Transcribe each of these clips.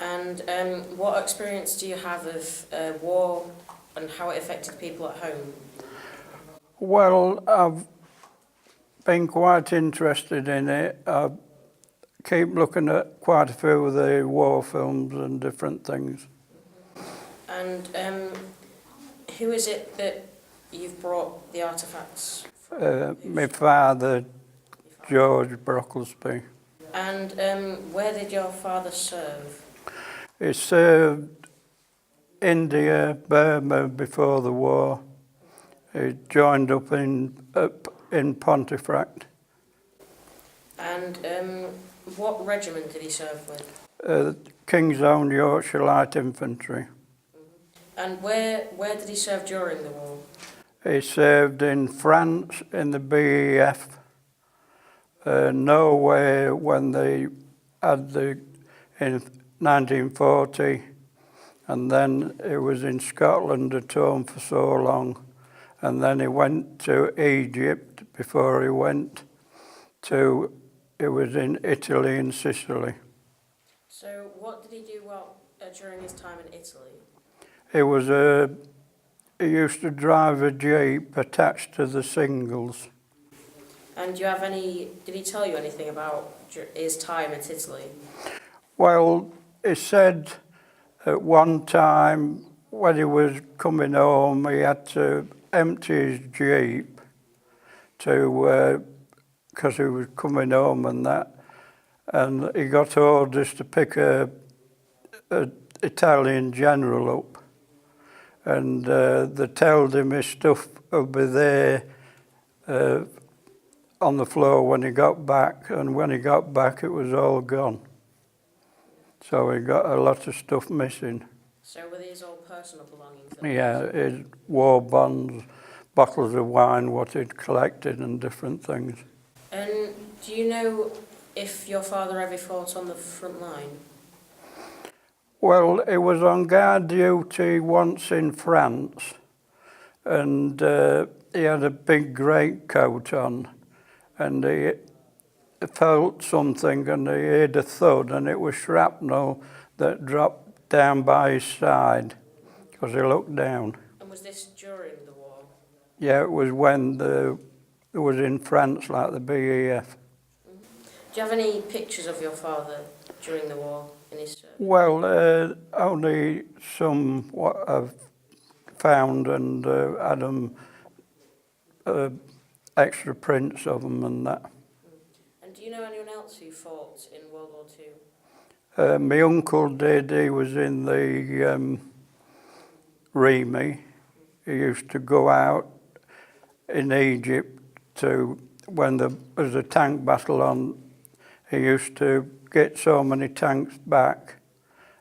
And what experience do you have of war and how it affected people at home? Well, I've been quite interested in it. I keep looking at quite a few of the war films and different things. And who is it that you've brought the artefacts? My father, George Brocklesby. And where did your father serve? He served India, Burma before the war. He joined up in Pontefract. And what regiment did he serve with? King's Own Yorkshire Light Infantry. And where did he serve during the war? He served in France in the BEF, Norway when they had in 1940, and then he was in Scotland at home for so long, and then he went to Egypt before he went to, he was in Italy and Sicily. So what did he do during his time in Italy? He used to drive a Jeep attached to the singles. And do you have did he tell you anything about his time at Italy? Well, he said at one time when he was coming home, he had to empty his Jeep because he was coming home and that, and he got orders to pick a Italian general up. And they told him his stuff would be there on the floor when he got back, and when he got back it was all gone. So he got a lot of stuff missing. So were these all personal belongings? Yeah, his war bonds, bottles of wine, what he'd collected and different things. And do you know if your father ever fought on the front line? Well, he was on guard duty once in France, and he had a big greatcoat on, and he felt something and he heard a thud, and it was shrapnel that dropped down by his side because he looked down. And was this during the war? Yeah, it was when it was in France, like the BEF. Mm-hmm. Do you have any pictures of your father during the war in his service? Well, only some what I've found, and had them extra prints of them and that. And do you know anyone else who fought in World War II? My uncle did. He was in the Remy. He used to go out in Egypt when there was a tank battle on. He used to get so many tanks back,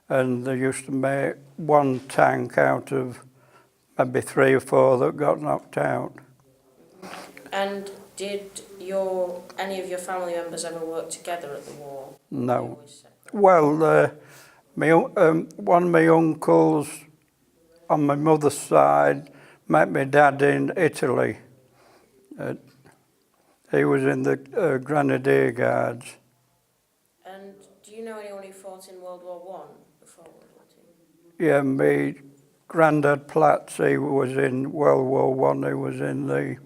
and they used to make one tank out of maybe 3 or 4 that got knocked out. And did any of your family members ever work together at the war? No. Well, one of my uncles on my mother's side met my dad in Italy. He was in the Grenadier Guards. And do you know anyone who fought in World War I before World War II? Yeah, my granddad Platts, he was in World War I. He was in the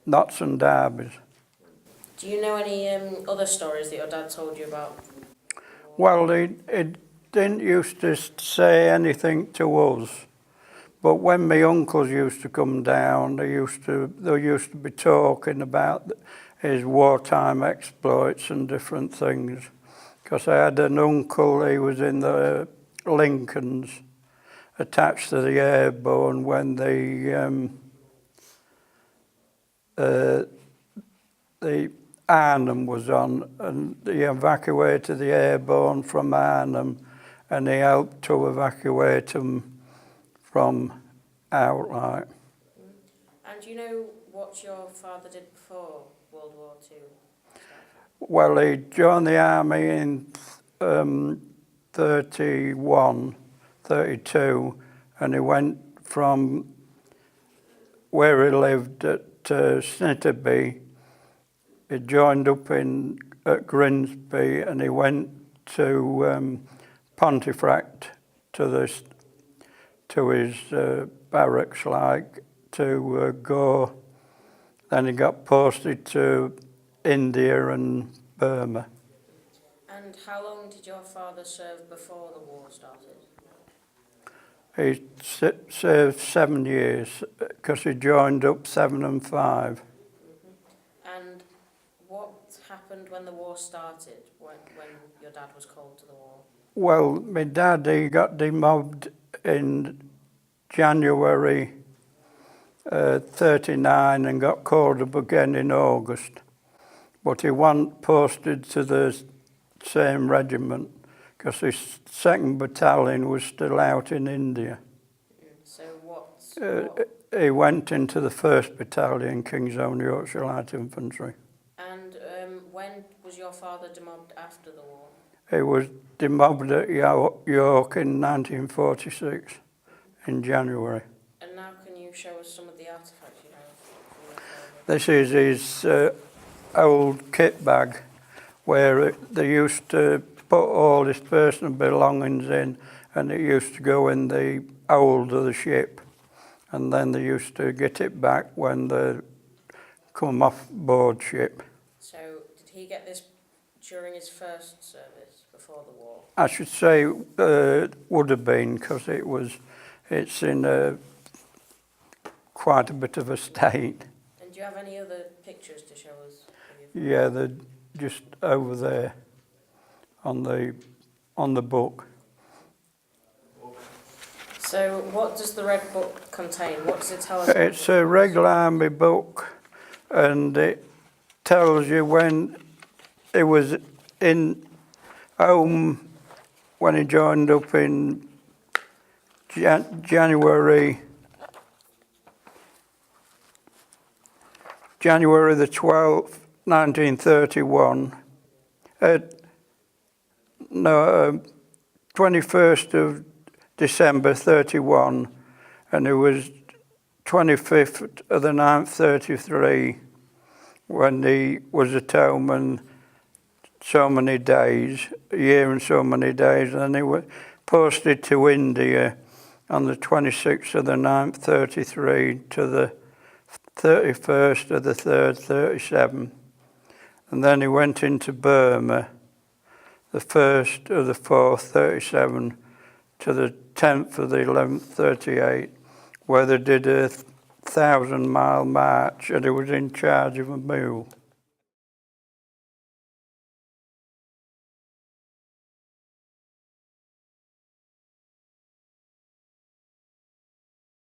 Notts and Derbies. Do you know any other stories that your dad told you about? Well, he didn't used to say anything to us, but when my uncles used to come down, they used to be talking about his wartime exploits and different things. Because I had an uncle, he was in the Lincolns, attached to the airborne when the Arnhem was on, and he evacuated the airborne from Arnhem, and he helped to evacuate them from outright. And do you know what your father did before World War II? Well, he joined the army in 31, 32, and he went from where he lived at Snitterby. He joined up at Grimsby, and he went to Pontefract to his barracks, like, to go. Then he got posted to India and Burma. And how long did your father serve before the war started? He served 7 years because he joined up 7 and 5. And what happened when the war started, when your dad was called to the war? Well, my dad, he got demobbed in January 39 and got called up again in August. But he wasn't posted to the same regiment because his 2nd battalion was still out in India. So what? He went into the 1st battalion, King's Own Yorkshire Light Infantry. And when was your father demobbed after the war? He was demobbed at York in 1946 in January. And now can you show us some of the artefacts you have from your father? This is his old kit bag where they used to put all his personal belongings in, and it used to go in the hold of the ship, and then they used to get it back when they come off board ship. So did he get this during his first service before the war? I should say would have been, because it's in quite a bit of a state. And do you have any other pictures to show us? Yeah, they're just over there on the book. So what does the Red Book contain? What does it tell us? It's a regular army book, and it tells you when he was in home, when he joined up in January the 12th, 1931. 21st of December 31, and it was 25th of the 9th 33 when he was at home, and so many days, a year and so many days, and then he was posted to India on the 26th of the 9th 33 to the 31st of the 3rd 37, and then he went into Burma the 1st of the 4th 37 to the 10th of the 11th 38, where they did a 1,000-mile march, and he was in charge of a mule.